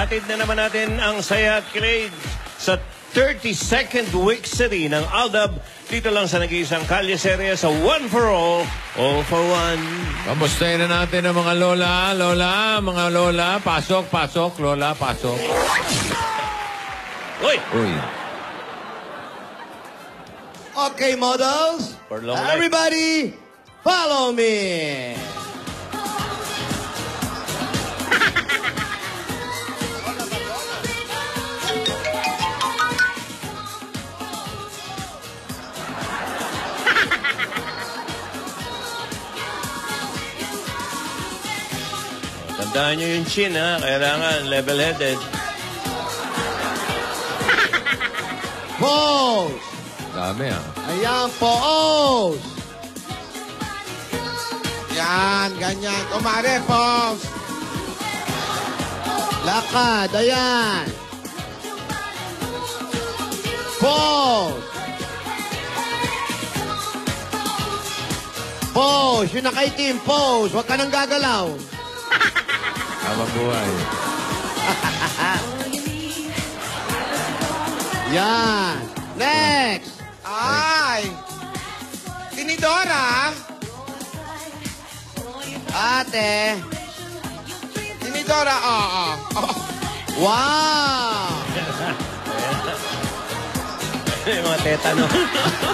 Hatid na naman natin ang saya at kilig sa 32nd week city ng Aldab. Dito lang sa nag-iisang kalye serye sa One for All for One. Kamustahin na natin ang mga mga lola. Pasok, lola, pasok. Uy! Okay, models. For long life. Everybody, follow me. Tandaan nyo yung chin, ha? Kailangan level-headed. Pose. Dami, ah. Ayan, pose. Yan, ganyan. Kumare, pose. Lakad, ayan. Pose. Pose, yung nakaitim, pose. Huwag ka nang gagalaw. Habang buhay. Yan. Next. Ay! Tinidora! Ate. Tinidora, oo. Wow. Yung mga tetano.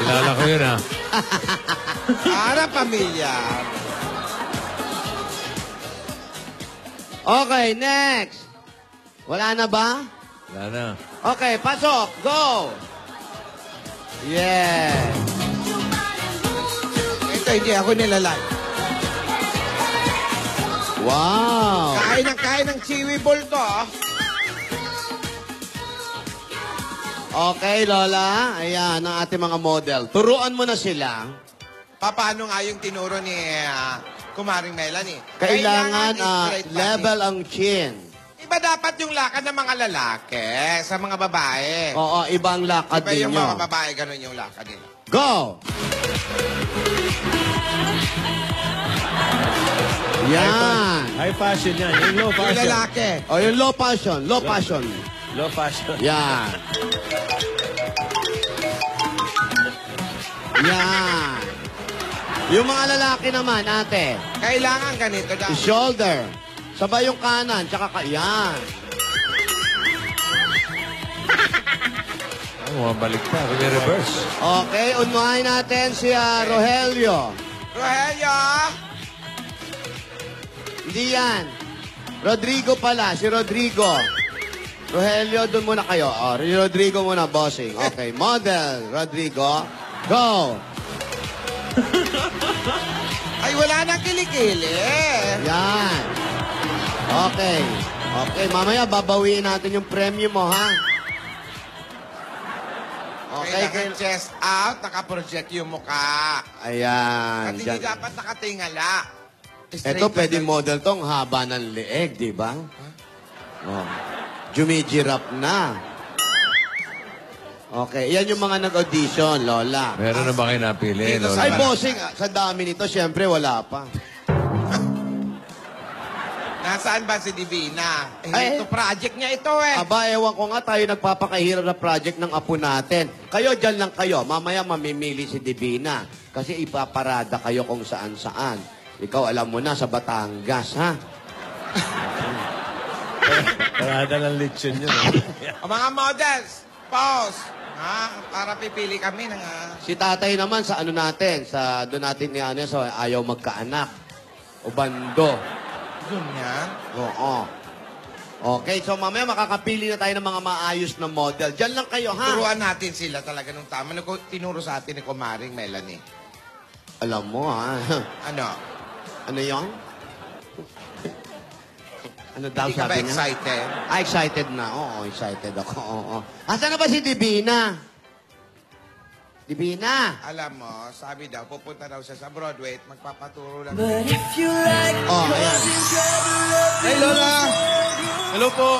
Kilala ko yun, ah. Para pamilya. Okay, next. Wala na ba? Wala na. Okay, pasok. Go. Yeah. Ito, hindi ako nilalay. Wow. Kain ng chiwi ball to, ah. Okay, Lola. Ayan ang ating mga model. Turuan mo na sila. Paano nga yung tinuro ni Kumaring Melanie? Kailangan straight body. level ang chin. Iba dapat yung lakad ng mga lalaki sa mga babae. Oo, ibang lakad Iba yung ninyo. mga babae, ganun yung lakad nila. Go! Yan. High fashion yan. Yung low Yung fashion. lalaki. O, yung low passion. Low passion. Low fashion. Yan. Yan. Yung mga lalaki naman, ate. Kailangan ganito daw. Shoulder. Sabay yung kanan, tsaka yan. Mukhang balik pa. Reverse. Okay, unahin natin si Rogelio. Rogelio! Hindi yan. Rodrigo pala, si Rodrigo. Rogelio, doon muna kayo. O, Rodrigo muna, bossing. Okay, model, Rodrigo. Go! Ay, wala nang kilikili. Yan. Okay. Okay, mamaya babawiin natin yung premium mo, ha? Okay, Kailangan chest out, nakaproject yung mukha. Ayan. At hindi Dyan. dapat nakatingala. Straight Ito, lang pwede lang. model tong haba ng leeg, di ba? Oh. Jumijirap na. Okay, yan yung mga nag-audition, Lola. Meron na ba kayo napili, Dito lola? sa- Ay, bossing, sa dami nito, syempre wala pa. Nasaan ba si Divina? Ay. Ito, project niya ito eh. Aba, ewan ko nga tayo nagpapakahirap na project ng apo natin. Kayo, dyan lang kayo. Mamaya mamimili si Divina. Kasi ipaparada kayo kung saan-saan. Ikaw, alam mo na, sa Batangas, ha? Parada ng lechon yun. O mga models, pause. Para pipili kami ng... Si tatay naman sa ano natin, sa doon natin ni ano, sa ayaw magkaanak. O bando. Ganyan. Oo. Okay, so mamaya makakapili na tayo ng mga maayos na model. Diyan lang kayo, ha? Turuan natin sila talaga nung tama. Tinuro sa atin ni Kumaring Melanie. Alam mo, ha? Ano? Ano yon? Ano daw Hindi ka ba sabi niya? excited? Excited na. Oo, excited ako. Oo. Asan na ba si Divina? Divina? Alam mo, sabi daw, pupunta daw siya sa Broadway at magpapaturo lang. Oh, ayan. Hey, Lola! Hello po!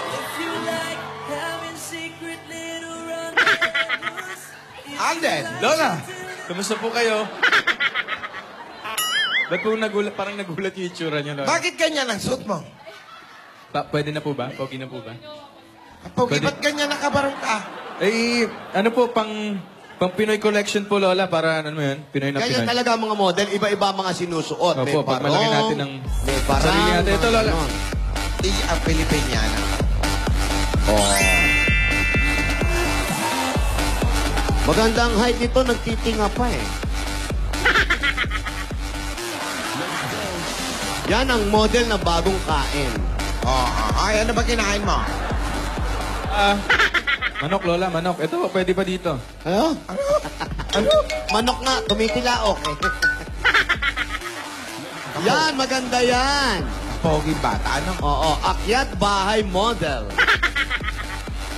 Alden! Lola! Kamusta po kayo? Ba't po nagulat, parang nagulat yung itsura niyo, Lola? Bakit ganyan ang suit mo? Pwede na po ba? Pogi na po ba? Pogi, Pwede. ba't ganyan nakabarong ka? Eh, ano po, pang Pinoy collection po, Lola, para ano mo yun? Pinoy na Ganyan Pinoy. talaga ang mga model. Iba-iba ang mga sinusuot. May Opo, pag barong, malaki natin ng may barang. sarili natin. Ito, mga Lola. ganon. Di ang Pilipiniana. Maganda ang height nito, nagtitinga pa eh. Yan ang model na bagong kain. Ay, ano ba kinain mo? Manok, Lola, manok. Ito, pwede pa dito. Ano? Manok nga, tumitilaok eh. Yan, maganda yan. Pogi bata, ano? Oo, akyat bahay model.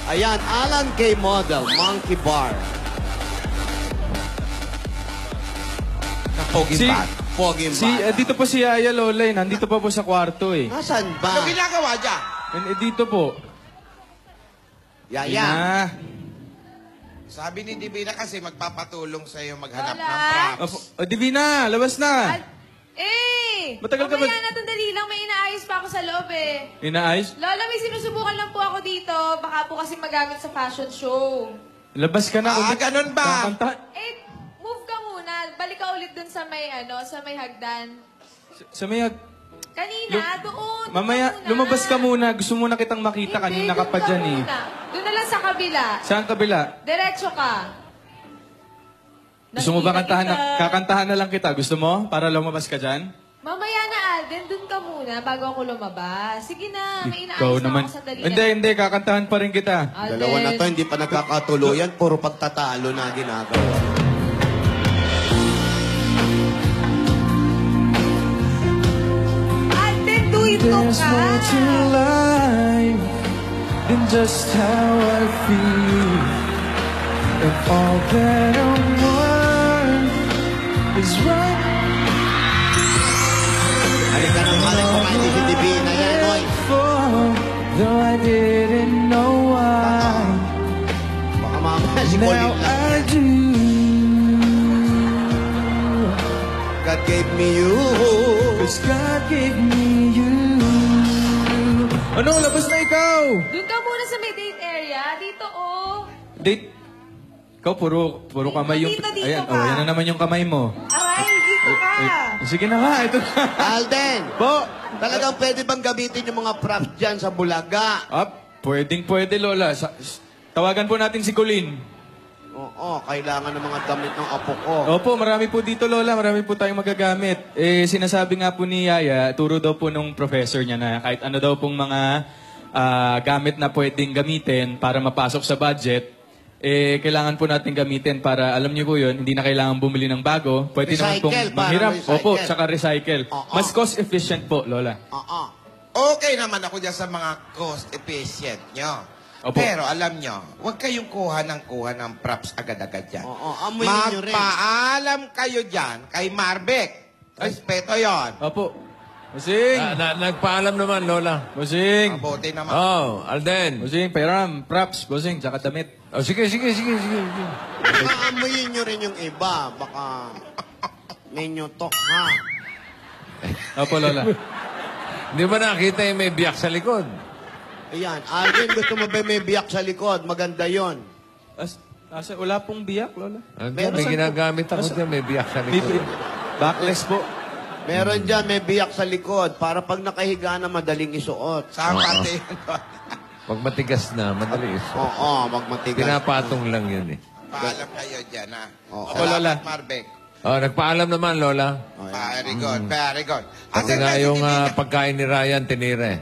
Ayan, Alan K. Model, Monkey Bar. Pogi Si- bata. Pogi Bar. Dito po si Yaya, Lola, eh. Nandito pa po sa kwarto, eh. Nasaan ba? Ano ginagawa dyan? Dito po. Yaya. Ah. Sabi ni Divina kasi magpapatulong sa iyo maghanap Lola? ng props. Divina, labas na. Matagal ka ba- Mamaya na, dali lang. May inaayos pa ako sa loob eh. Inaayos? Lola, may sinusubukan lang po ako dito. Baka po kasi magamit sa fashion show. Labas ka na. Ganun ba? Kakanta. Eh, move ka muna. Balik ka ulit dun sa may, sa may hagdan. Sa may... Kanina, doon. Mamaya, lumabas ka muna. Gusto muna kitang makita. Kanina ka pa dyan, eh. Doon na lang sa kabila. Saan kabila? Diretso ka. Gusto mo ba kantahan na, Nakita. kakantahan na lang kita? Gusto mo? Para lumabas ka dyan? Mamaya na, Alden. Doon ka muna bago ako lumabas. Sige na, may inaayos Ikaw na naman. ako sa dali. Hindi. Kakantahan pa rin kita. Alden. Dalawa na to, hindi pa nagkakatuluyan. Puro pagtatalo na ginagawa. Alden, do it to ka. life than just how I feel. And all that I want is right. Halika ng halika kumain si Divina yan, oy. Though I didn't know why. Baka mamaya si Now Colin lang. I do. God gave me you. 'Cause God gave me you. Ano? Labas na ikaw! Doon ka muna sa may date area. Dito, oh. Date. Ikaw, puro kamay yung... Dito Ayan, ka. yan na naman yung kamay mo. Aray, dito ka. Sige na nga, ito na. Alden, Po! talagang pwede bang gamitin yung mga props dyan sa Bulaga? Pwede, Lola. Tawagan po natin si Colin. Oo, kailangan ng mga damit ng apo ko. Opo, marami po dito, Lola. Marami po tayong magagamit. Sinasabi nga po ni Yaya, turo daw po nung professor niya na kahit ano daw pong mga gamit na pwedeng gamitin para mapasok sa budget, kailangan po natin gamitin para, alam niyo po yun, hindi na kailangan bumili ng bago. Pwede naman pong Recycle, parang manghiram. recycle. Opo, tsaka recycle. Oo. Mas cost efficient po, Lola. Oo. Okay naman ako dyan sa mga cost efficient nyo. Opo. Pero alam nyo, huwag kayong kuha ng props agad-agad dyan. Oo, amuyin nyo rin. Magpaalam kayo dyan kay Marbek. Respeto yon. Opo. Busing! Nagpaalam naman, Lola. Busing! Mabuti naman. Oh, Alden. Busing, pairam, props, busing, tsaka damit. Oh, sige. Baka amuyin nyo rin yung iba. Baka may nyutok, ha? Opo, Lola. Hindi ba nakita yung may biyak sa likod? Ayan, Alden, gusto mo ba may biyak sa likod? Maganda yon. Wala pong biyak, Lola. May ginagamit ako dyan, may biyak sa May likod. backless po. Meron dyan, may biyak sa likod para pag nakahiga na madaling isuot. Saan pati yun? Pag matigas na, madali. Oo, magmatigas. Pinapatong lang yun eh. Paalam kayo dyan, ha? Oo. Opo, Lola. Salamat, Marbek. Oh, nagpaalam naman, Lola. Very good, very good. Pati Asan nga na si yung Divina? pagkain ni Ryan, tinira eh.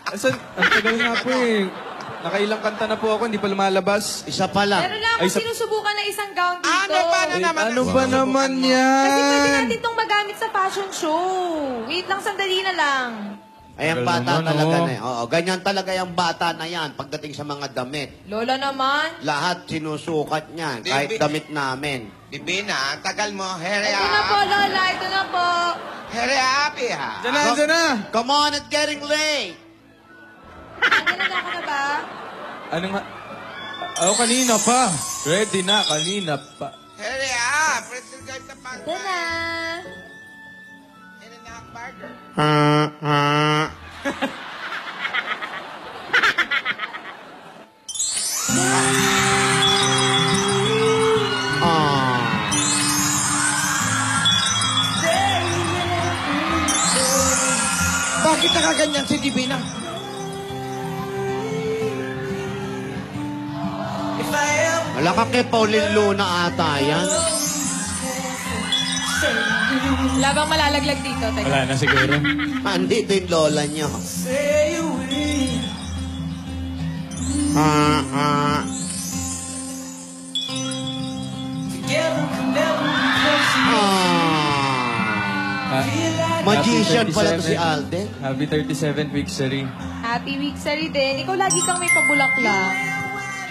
Ang tagal nga po eh. Nakailang kanta na po ako, hindi pa lumalabas. Isa pa lang. Meron lang Ay, akong sinusubukan na isang gown dito. Ano ba na naman? Ano ba naman yan? Kasi pwede natin itong magamit sa fashion show. Wait lang, sandali na lang. Ayan, Tagal bata naman, talaga oh. na yan. Oo, ganyan talaga yung bata na yan pagdating sa mga damit. Lola naman. Lahat sinusukat niyan, Di- kahit damit namin. Divina, ang tagal mo. Hurry Ito na po, up. Lola. Ito na po. Hurry up, ha? Diyan na! Come on, it's getting late! Ano ako na ba? Ano nga? Kanina pa. Ready na, kanina pa. Hurry up. Pretzel guys na pang. Ito na. In and out burger. Bakit nakaganyan si Divina? Wala ka kay Pauline Luna ata yan. Labang malalaglag dito. Teka. Wala na siguro. Andito yung lola niyo. Magician pala to si Alden. Happy 37th week, Sari. Happy week sa'yo din. Ikaw lagi kang may pabulaklak.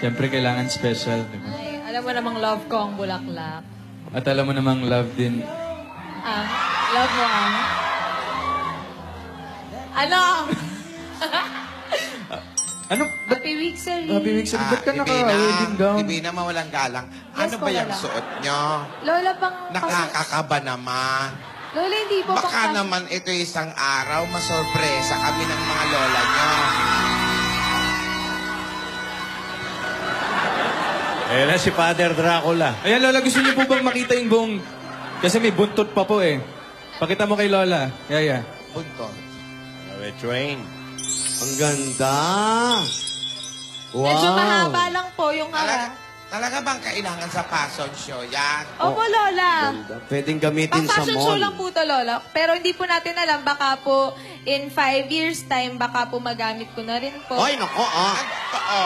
Siyempre, kailangan special. Diba? Ay, alam mo namang love ko ang bulaklak. At alam mo namang love din. Love mo ang... Ano? Ano? Happy week sa'yo. Happy week, Sari. Ba't ka naka-wedding gown? Divina, mawalang galang. Ano Yes ba po, yung Lola. suot nyo? Lola, pang... Nakakakaba naman. Lola, hindi po Baka pang... naman ito isang araw, masorpresa kami ng mga lola nyo. Ayan na si Father Dracula. Ayan, Lola, gusto niyo po bang makita yung buong... Kasi may buntot pa po eh. Pakita mo kay Lola. Yaya. Punto. We're trained. Ang ganda. Wow. Medyo mahaba lang po yung harap. Talaga bang kailangan sa fashion show yan? Opo, Lola. Ganda. Pwedeng gamitin sa Pang-fashion show mall. lang po to, Lola. Pero hindi po natin alam, baka po in 5 years time, baka po magamit ko na rin po. Ay, nako ah. Ano?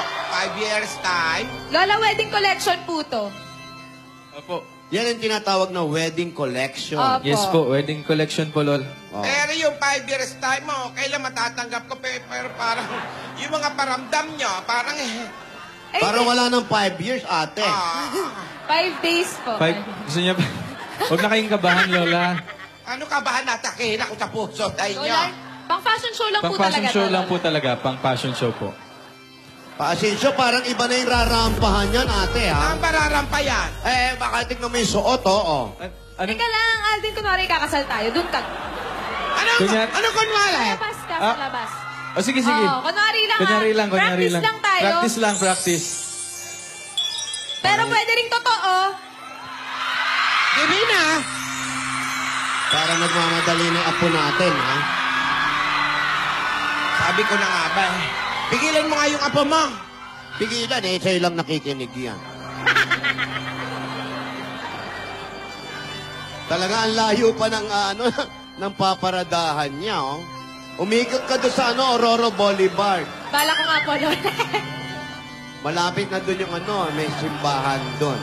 5 years time? Lola, wedding collection po to. Opo. Yan ang tinatawag na wedding collection. Opo. Yes po, wedding collection po, Lola. Oh. Pero yung 5 years time mo, kailan matatanggap ko? Pero parang, yung mga paramdam nyo, parang Ay, Parang wala ng 5 years, ate. 5 days po. Gusto niya ba? Huwag na kayong kabahan, Lola. Ano ka ba natakihin ako sa puso tayo nyo? Lola, pang-fashion show lang po Pang-fashion talaga. show to, lang Lola. po talaga. Pang-fashion show po. Paasensyo, parang iba na yung rarampahan yan, ate, ha? Ang pararampa yan. Eh, baka tignan mo yung suot, oo. Ano? Teka lang, Alden, kunwari kakasal tayo. Doon ka. Ano kunwari? Labas ka Ah. sa labas. O sige, sige. Oo, kunwari lang. Kunyari ah. lang, kunyari Practice lang. lang tayo. Practice lang, practice. Pero pwede rin totoo. Divina! Para nagmamadali ng apo natin, ha? Sabi ko na nga ba, pigilan mo nga yung apo mo. Pigilan, eh, sa'yo lang nakikinig yan. Talaga, ang layo pa ng, ng paparadahan niya, oh. Umikot ka doon sa, Aurora Boulevard. Bala ko nga po, Lola. Malapit na doon yung, may simbahan doon.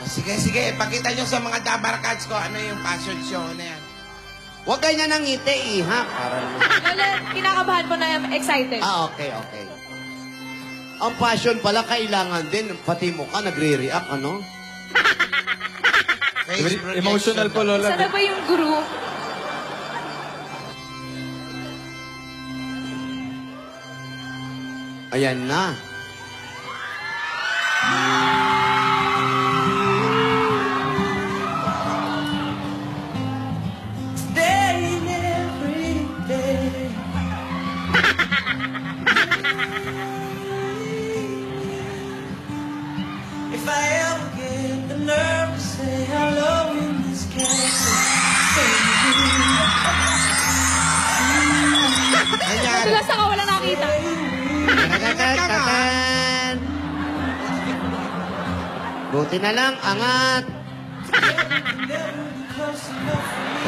Sige, sige, pakita nyo sa mga dabarkads ko ano yung fashion show na yan. Huwag ganyan ng ngiti, iha. Para naman. Lola, kinakabahan po na excited. Okay, okay. Ang passion pala, kailangan din, pati mo ka, nagre-react, ano? Face projection Emotional po, lang. Lola. Sana ba yung group? Ayan na. If I ever get the nerve to say hello in this castle, Nangyari. Nadulas ako, wala nakita. Kakakakakan. Buti na lang, angat.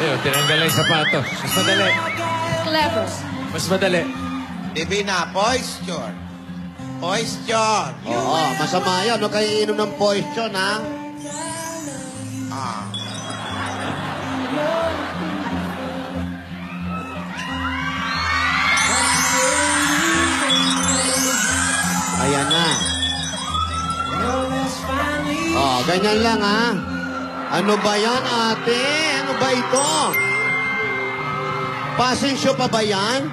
Ayun, tinanggal lang yung sapatos. Mas madali. Clever. Mas madali. Divina, posture. Posture. Oo, masama yan. Huwag kayo inom ng poison, ha? Ah. Ayan na. Oh, ganyan lang, ha? Ano ba yan, ate? Ano ba ito? Passing show pa ba yan?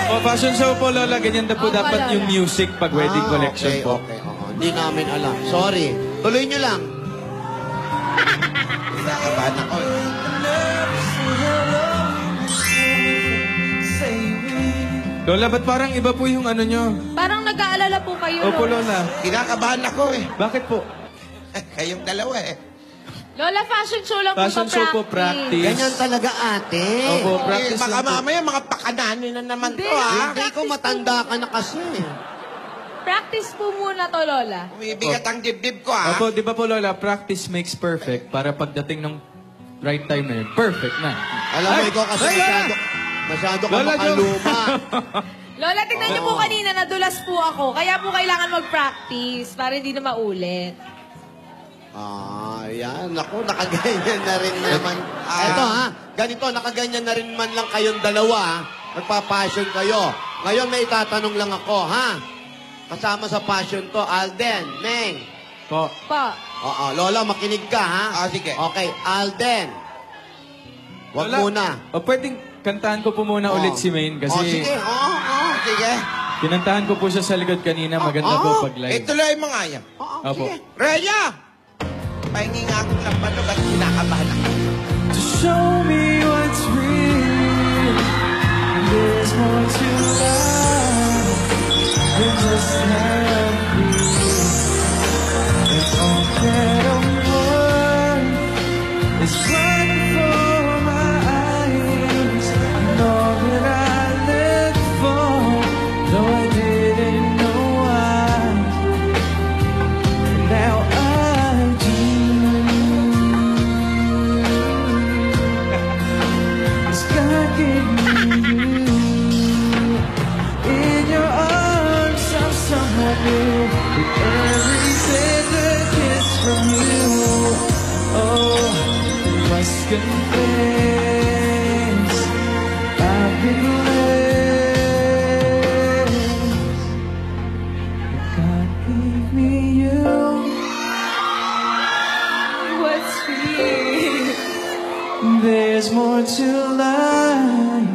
O, fashion show po, Lola. Ganyan na po Opo, dapat Lola. yung music pag wedding collection okay, po. Okay, oo. Hindi namin alam. Sorry. Tuloy nyo lang. Kinakabahan ako. Lola, ba't parang iba po yung ano nyo? Parang nag-aalala po kayo, Opo, Lola. Lola. Kinakabahan ako eh. Bakit po? Kayong dalawa eh. Lola, fashion show lang Fashion po show po, practice. Ganyan talaga, ate. Opo, Eh, practice baka lang po. mamaya mga pakananin na naman to, Hindi. ha? Hindi ko matanda ka na kasi. Practice po muna to, Lola. Umibigat ang dibdib ko, ha? Opo, di ba po Lola, practice makes perfect para pagdating ng right time na yun, perfect na. Alam mo, ikaw kasi masyado ka Lola, makaluma. Lola, tignan niyo po kanina, nadulas po ako. Kaya po kailangan mag-practice para hindi na maulit. Yan. Naku, nakaganyan na rin naman. Eto ha, ganito, nakaganyan na rin man lang kayong dalawa, ha? Magpa-passion kayo. Ngayon may itatanong lang ako, ha? Kasama sa passion to, Alden, Neng. Po. Pa. Oo, Lola, makinig ka, ha? Sige. Okay, Alden. Wag Lola, muna. O pwedeng kantahan ko po muna ulit si Maine kasi Sige, Sige. kinantahan ko po siya sa likod kanina. Maganda po pag live. Ituloy mo nga yan. Opo. Rhea! Pahingi nga akong lampanog at kinakabahan ako. To show me what's real. There's more to life than just happy. It's all that I want is right before my eyes. And all that I lived for, though I didn't know why. And now I do. Cause God gave me you. In your arms I'm someone new. With every tender kiss from you. Oh, must confess I've been blessed. God gave me you. What's real? There's more to life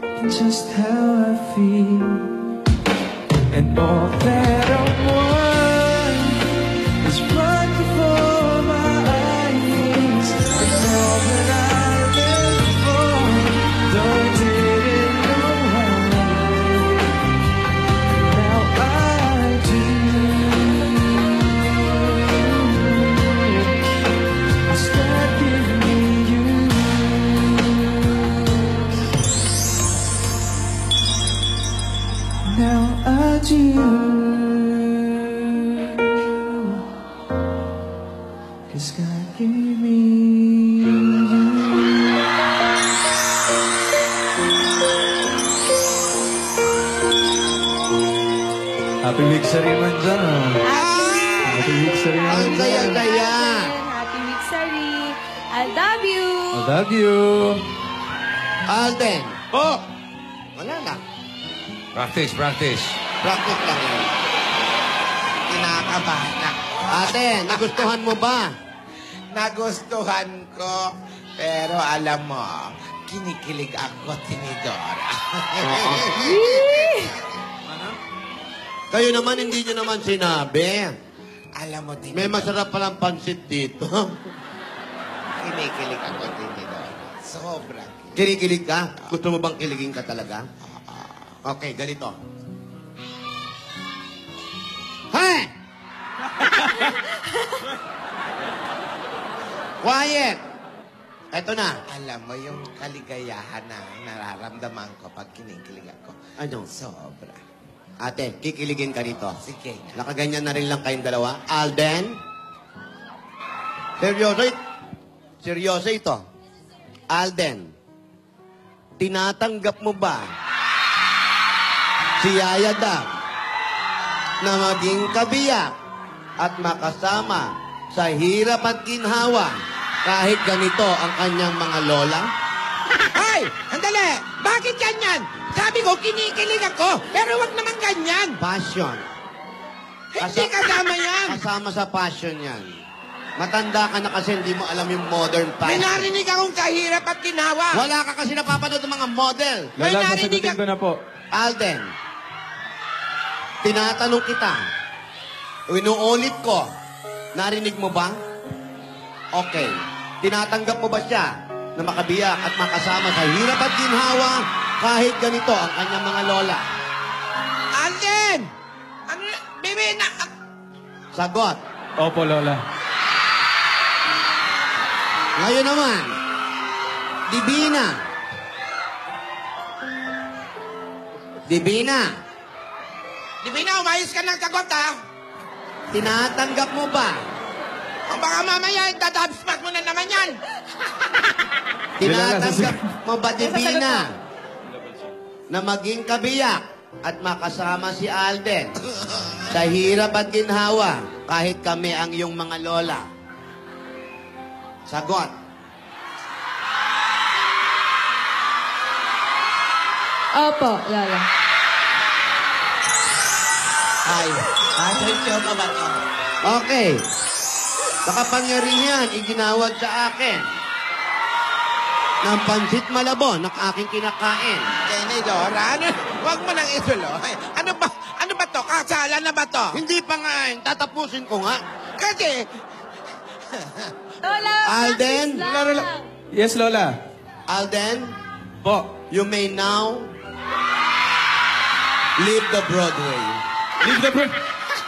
than just how I feel. And all that I want is right before my eyes. And all that I live for, though I didn't know how. Now I do. 'Cause God gave me you. Now I do. 'Cause God gave me you. Happy week sa rin man dyan. Happy week sa rin man Ang dyan. saya-saya. Happy week, Sari. I love you. I love you. Alden. Oh! Wala na. Practice. Practice lang yan. Kinakabahan ako. Ate, nagustuhan mo ba? Nagustuhan ko. Pero alam mo, kinikilig ako, Tinidora. Kayo naman, hindi nyo naman sinabi. Alam mo, Tinidora. May masarap palang pansit dito. Kinikilig ako, Tinidora. Sobra. Kinikilig ka? Gusto mo bang kiligin ka talaga? Okay, ganito. Hey! Quiet! Eto na. Alam mo, yung kaligayahan na nararamdaman ko pag kinikilig ako. Ano? Sobra. Ate, kikiligin ka rito. Sige nga. Nakaganyan na rin lang kayong dalawa. Alden? Seryoso ito. Alden, tinatanggap mo ba si Yaya Dab na maging kabiyak at makasama sa hirap at ginhawa kahit ganito ang kanyang mga lola? Ay! Andali! Bakit ganyan? Sabi ko, kinikilig ako. Pero wag naman ganyan. Passion. Hindi kasama yan. Kasama sa passion yan. Matanda ka na kasi hindi mo alam yung modern May passion. narinig akong kahirap at ginawa. Wala ka kasi napapanood ng mga model. May Lola, narinig sasagutin ka- ko na po. Alden, tinatanong kita. Inuulit ko. Narinig mo ba? Okay. Tinatanggap mo ba siya na makabiyak at makasama sa hirap at ginhawa kahit ganito ang kanyang mga lola? Alden! Ano na? Bebe na... Sagot. Opo, Lola. Ngayon naman, Divina. Divina, Divina, umayos ka ng sagot, ha? tinatanggap mo ba? O baka mamaya, dadabspat mo na naman yan. Tinatanggap mo ba, Divina, na maging kabiyak at makasama si Alden sa hirap at ginhawa kahit kami ang iyong mga lola? Sagot. Opo, Lola. Ay. Atensyon ka ba to? Okay. Sa kapangyarihan, iginawad sa akin ng pansit malabon na aking kinakain. Senadora, huwag mo nang isuloy. Ano ba to? Kasala na ba to? Hindi pa nga, tatapusin ko nga. Kasi, Lola, Alden? practice lang. Yes, Lola. Alden, Po. you may now leave the Broadway. Leave the bro...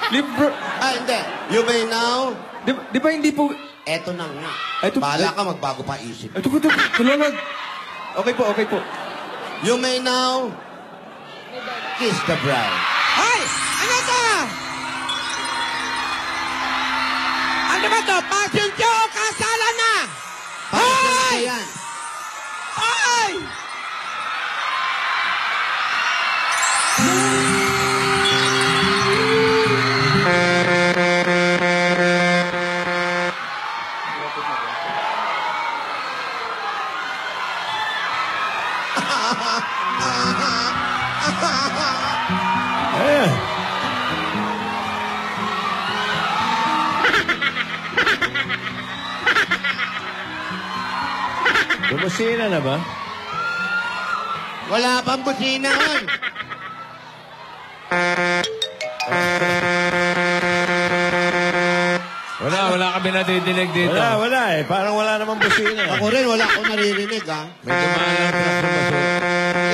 Leave bro... Hindi. You may now... Di ba hindi po... Eto na nga. Eto- Bahala ka, magbago pa isip. Ito ko, Lola. Okay po. You may now kiss the bride. Hoy! Ano to? Ano ba to? Passion show o kasala na? Passion Hoy! na yan. Hoy! Ayan. Bumusina na ba? Wala pang businahan. Wala kami nadidinig dito. Wala eh. Parang wala namang busina. Ako rin, wala akong naririnig, ha? Medyo mahal ang truck ng basura.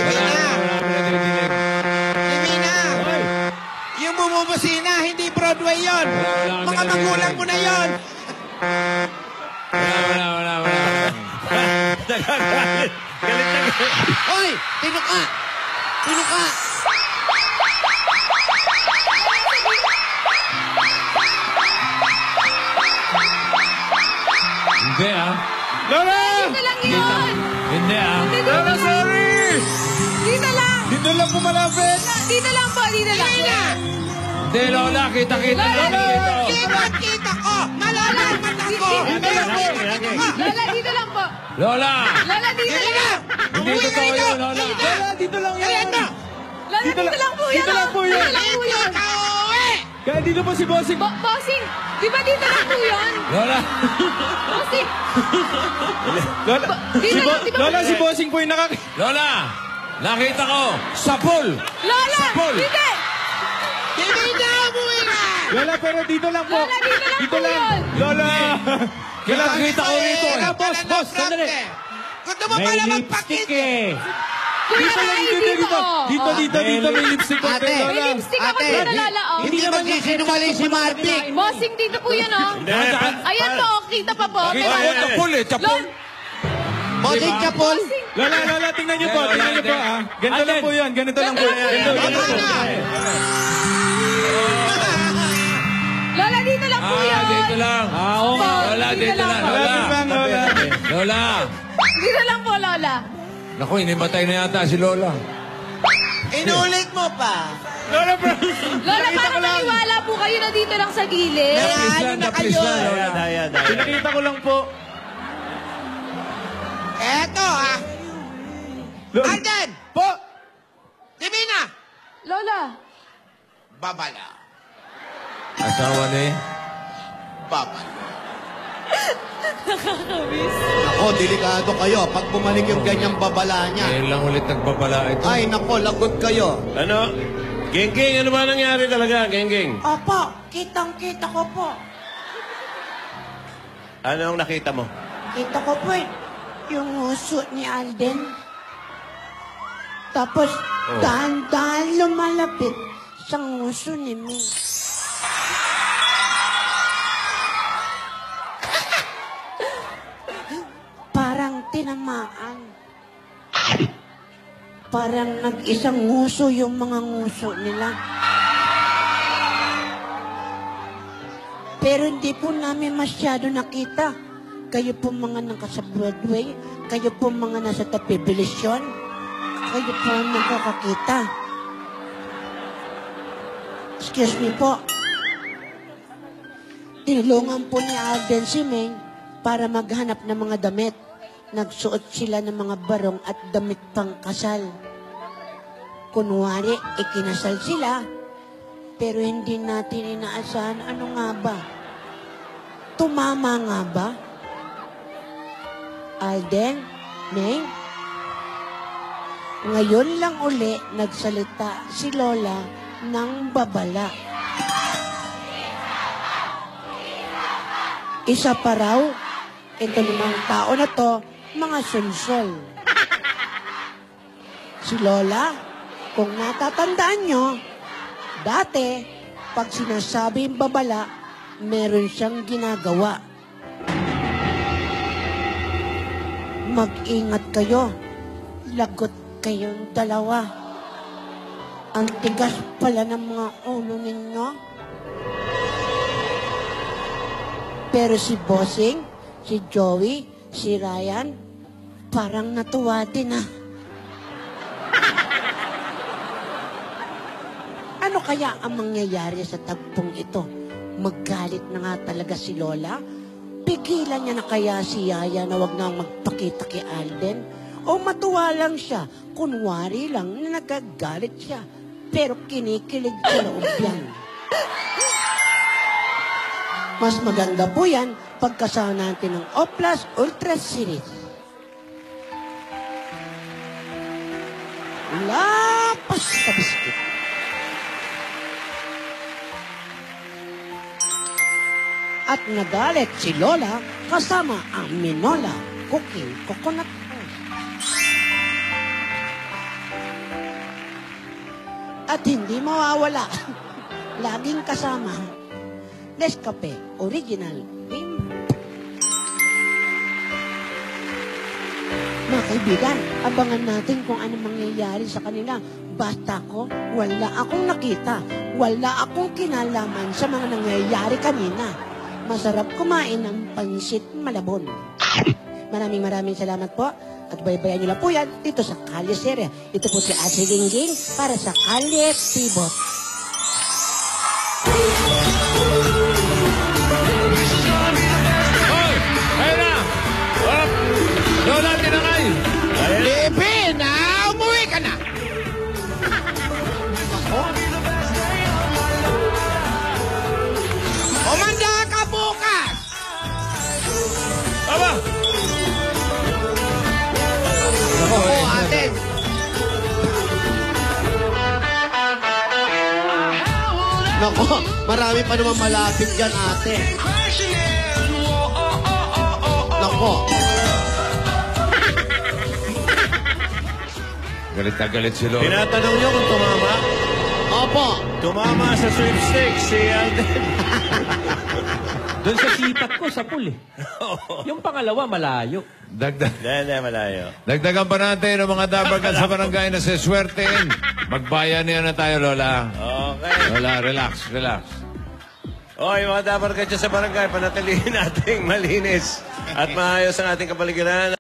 Wala kami nadidinig. Divina! Hoy! Yung bumubusina, hindi Broadway yon. Wala kami Mga narinig. magulang mo na yon. Wala. Nagagalit. Galit na galit. Hoy! Tinuka! Tinuka! Hindi ah. Lola! Dito lang yun. Hindi ah. Dito lang. Dito lang. Dito lang po malapit. Dito lang po, dito lang. Hindi, Lola. Kita-kita Lola, namin dito. Kita ko! Malala ang mata ko! Pero kita ko! Lola, dito lang po. Lola! Lola, dito lang. Hindi Uwi totoo na ito! yun, Lola. Lola, dito lang Kaya yan. ito! Lola, dito lang po yun. Dito lang po yun. Dito lang po Hindi yun. ka uwi! Kaya dito po si Bossing. Bossing, di ba dito lang po yun? Lola! Bossing, Lola, dito lang, di ba? Lola, si Bossing po yung Lola! Nakita ko! Sa pool! Lola, Sapol. hindi. Hindi na umuwi na! Lola, pero dito lang po. Lola, dito lang po yun. Lola! Kita ko rito! Boss, sandali! Gusto mo pala magpakita! Kuya, ay, dito. Dito, may lipstick po. Ate. May lipstick ako Ate, dito, Lola, oh. Hindi magsisinungaling si Marvick. Bossing, dito po yun, oh. Hindi. Ayan po, oh, kita pa po. Kita ko sa pool eh! Sa pool! Bossing Chapol. Lola, tingnan niyo po. Tingnan niyo po, ah. Ganito lang po yun. Ganito lang po. Ganito lang po yan. Lola, dito lang po yun. Dito lang. Oo nga. Lola, dito lang. Lola, Lola. Lola! Dito lang po, Lola. Naku, inimatay na yata si Lola. Inulit mo pa! Lola, para maniwala po kayo na dito lang sa gilid. Ano na kayo? Daya. Pinakita ko lang po. Eto, ah! Alden! Po! Divina! Lola. Babala. Asawa ni... Babala. Nako, delikado kayo. Pag bumalik yung ganyang babala niya. Ngayon lang ulit nagbabala ito. Ay, nako, lagot kayo. Ano? Geng-geng, ano ba nangyari talaga? Geng-geng. Opo, kitang-kita ko po. Ano ang nakita mo? Kita ko po yung uso ni Alden. Tapos, dahan-dahan lumalapit sa uso ni May. tinamaan. Parang nag-isang nguso yung mga nguso nila. Pero hindi po namin masyado nakita. Kayo po mga nasa Broadway, kayo po mga nasa tapibilisyon, kayo po ang nakakakita. Excuse me po. Tinulungan po ni Alden si Meng para maghanap ng mga damit. Nagsuot sila ng mga barong at damit pang kasal. Kunwari, ikinasal sila, pero hindi natin inaasahan. Ano nga ba? Tumama nga ba? Alden, Meng, ngayon lang uli nagsalita si Lola ng babala. Isa pa raw, ito limang tao na to, mga sunsol. Si Lola, kung natatandaan nyo, dati, pag sinasabi yung babala, meron siyang ginagawa. Mag-ingat kayo. Lagot kayong dalawa. Ang tigas pala ng mga ulo ninyo. Pero si Bossing, si Joey, si Ryan, parang natuwa din ah. Ano kaya ang mangyayari sa tagpong ito? Maggalit na nga talaga si Lola? Pigilan niya na kaya si Yaya na wag na magpakita kay Alden? O matuwa lang siya, kunwari lang na nagagalit siya, pero kinikilig sa loob yan. Mas maganda po yan pagkasama natin ng Oplas Ultra Series. Lapas ka biscuit. At nagalit si Lola kasama ang Minola Cooking Coconut Oil. At hindi mawawala, laging kasama, Nescafe Original Cream. Mga kaibigan, abangan natin kung ano mangyayari sa kanila. Basta ko, wala akong nakita, wala akong kinalaman sa mga nangyayari kanina. Masarap kumain ng pansit malabon. Maraming salamat po. At baybayan nyo lang po yan dito sa Kalye Serye. Ito po si Ate Gingging para sa Kalye Tibot. Hoy! Ayun na! Warap! Lola, tinangay! Bebe, na umuwi ka na. Umanda ka bukas. Aba! Oo, ate. Nako, marami pa naman malapit dyan, ate. Nako. Galit na galit si Lola. Tinatanong niyo kung tumama? Opo. Tumama sa sweepstakes si Alden. Doon sa sipat ko, sa pool eh. Yung pangalawa, malayo. Hindi, malayo. Dagdagan pa natin ang mga dabarkan sa barangay na siswertein. Magbayan niya na tayo, Lola. Okay. Lola, relax. Oy, mga dapat ka dyan sa barangay, panatilihin nating malinis at maayos ang ating kapaligiran.